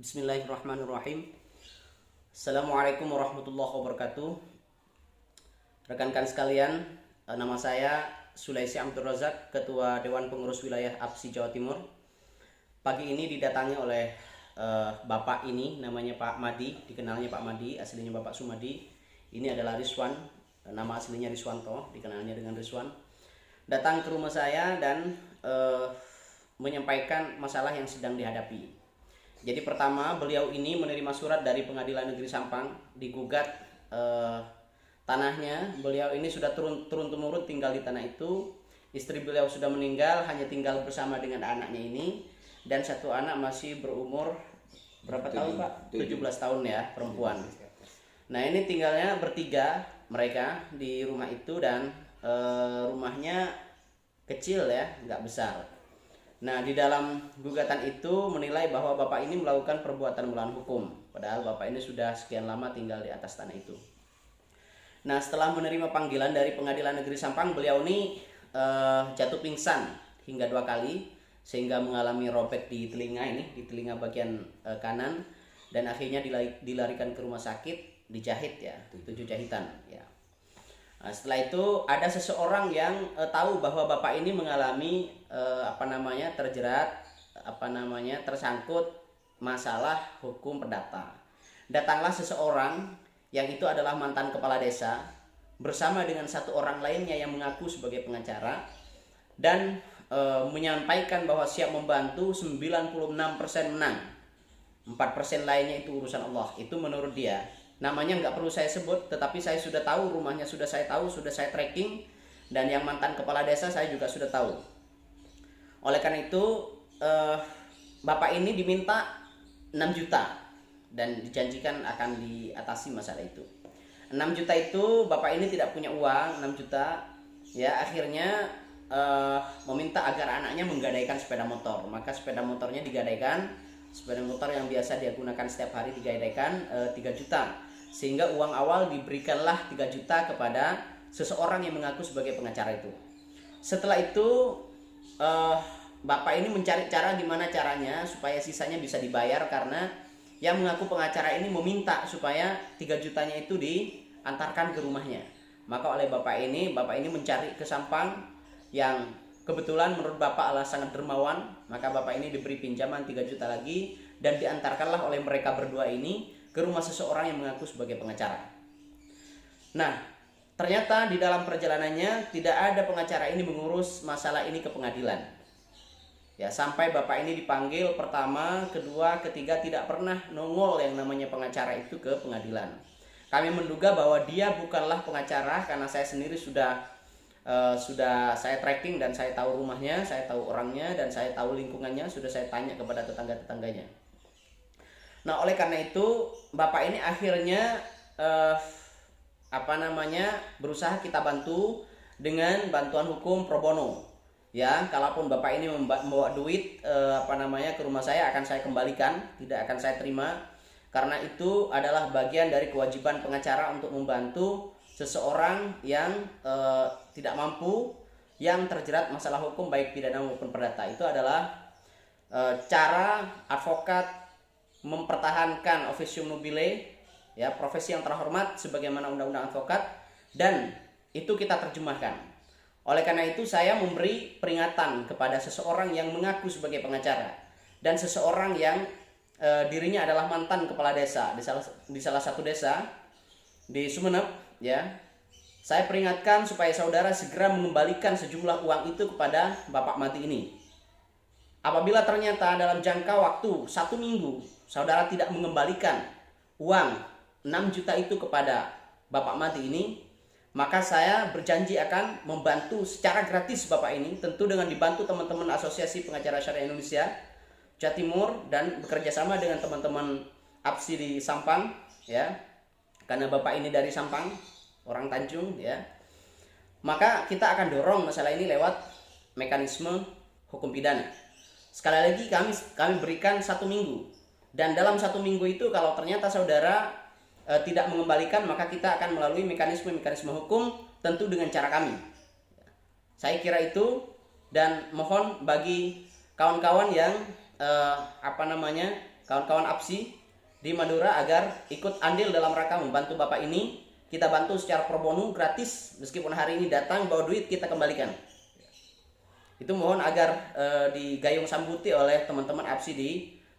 Bismillahirrahmanirrahim. Assalamualaikum warahmatullahi wabarakatuh. Rekan-rekan sekalian, nama saya Sulaisi Abdul Razak, Ketua Dewan Pengurus Wilayah APSI Jawa Timur. Pagi ini didatangi oleh Bapak ini, namanya Pak Madi, dikenalnya Pak Madi, aslinya Bapak Sumadi. Ini adalah Rizwan, nama aslinya Rizwanto, dikenalnya dengan Rizwan. Datang ke rumah saya dan menyampaikan masalah yang sedang dihadapi. Jadi pertama, beliau ini menerima surat dari Pengadilan Negeri Sampang, digugat tanahnya. Beliau ini sudah turun-temurun tinggal di tanah itu. Istri beliau sudah meninggal, hanya tinggal bersama dengan anaknya ini. Dan satu anak masih berumur berapa tahun Pak? 17 tahun ya, perempuan. Nah ini tinggalnya bertiga mereka di rumah itu, dan rumahnya kecil ya, nggak besar. Nah, di dalam gugatan itu menilai bahwa Bapak ini melakukan perbuatan melawan hukum. Padahal Bapak ini sudah sekian lama tinggal di atas tanah itu. Nah, setelah menerima panggilan dari Pengadilan Negeri Sampang, beliau ini jatuh pingsan hingga 2 kali, sehingga mengalami robek di telinga ini, di telinga bagian kanan, dan akhirnya dilarikan ke rumah sakit, dijahit ya, 7 jahitan ya. Nah, setelah itu ada seseorang yang tahu bahwa Bapak ini mengalami tersangkut masalah hukum perdata. Datanglah seseorang yang itu adalah mantan kepala desa bersama dengan satu orang lainnya yang mengaku sebagai pengacara, dan menyampaikan bahwa siap membantu. 96% menang, 4% lainnya itu urusan Allah. Itu menurut dia. Namanya nggak perlu saya sebut, tetapi saya sudah tahu, rumahnya sudah saya tahu, sudah saya tracking, dan yang mantan kepala desa saya juga sudah tahu. Oleh karena itu Bapak ini diminta 6 juta dan dijanjikan akan diatasi masalah itu. 6 juta itu Bapak ini tidak punya uang, 6 juta ya, akhirnya meminta agar anaknya menggadaikan sepeda motor. Maka sepeda motornya digadaikan, sepeda motor yang biasa dia gunakan setiap hari digadaikan 3 juta. Sehingga uang awal diberikanlah 3 juta kepada seseorang yang mengaku sebagai pengacara itu. Setelah itu Bapak ini mencari cara gimana caranya supaya sisanya bisa dibayar, karena yang mengaku pengacara ini meminta supaya 3 jutanya itu diantarkan ke rumahnya. Maka oleh Bapak ini mencari ke Sampang, yang kebetulan menurut Bapak adalah sangat dermawan. Maka Bapak ini diberi pinjaman 3 juta lagi, dan diantarkanlah oleh mereka berdua ini ke rumah seseorang yang mengaku sebagai pengacara. Nah, ternyata di dalam perjalanannya tidak ada pengacara ini mengurus masalah ini ke pengadilan. Ya, sampai Bapak ini dipanggil pertama, kedua, ketiga, tidak pernah nongol yang namanya pengacara itu ke pengadilan. Kami menduga bahwa dia bukanlah pengacara, karena saya sendiri sudah saya tracking, dan saya tahu rumahnya, saya tahu orangnya, dan saya tahu lingkungannya, sudah saya tanya kepada tetangga-tetangganya. Nah, oleh karena itu Bapak ini akhirnya berusaha kita bantu dengan bantuan hukum pro bono. Ya, kalaupun Bapak ini membawa duit ke rumah saya, akan saya kembalikan, tidak akan saya terima, karena itu adalah bagian dari kewajiban pengacara untuk membantu seseorang yang tidak mampu, yang terjerat masalah hukum baik pidana maupun perdata. Itu adalah cara advokat mempertahankan officium nobile, ya, profesi yang terhormat sebagaimana undang-undang advokat, dan itu kita terjemahkan. Oleh karena itu saya memberi peringatan kepada seseorang yang mengaku sebagai pengacara, dan seseorang yang dirinya adalah mantan kepala desa di salah satu desa di Sumeneb, ya. Saya peringatkan supaya saudara segera mengembalikan sejumlah uang itu kepada Bapak Mati ini. Apabila ternyata dalam jangka waktu 1 minggu saudara tidak mengembalikan uang 6 juta itu kepada Bapak Mati ini, maka saya berjanji akan membantu secara gratis Bapak ini, tentu dengan dibantu teman-teman Asosiasi Pengacara Syariah Indonesia Jawa Timur, dan bekerja sama dengan teman-teman APSI di Sampang, ya. Karena Bapak ini dari Sampang, orang Tanjung, ya. Maka kita akan dorong masalah ini lewat mekanisme hukum pidana. Sekali lagi kami berikan 1 minggu, dan dalam 1 minggu itu kalau ternyata saudara tidak mengembalikan, maka kita akan melalui mekanisme hukum, tentu dengan cara kami. Saya kira itu, dan mohon bagi kawan-kawan yang kawan-kawan APSI di Madura agar ikut andil dalam rangka membantu Bapak ini. Kita bantu secara pro bono, gratis, meskipun hari ini datang bawa duit kita kembalikan. Itu mohon agar digayung sambuti oleh teman-teman APSI di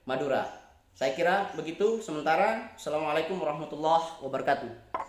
Madura. Saya kira begitu sementara. Assalamualaikum warahmatullahi wabarakatuh.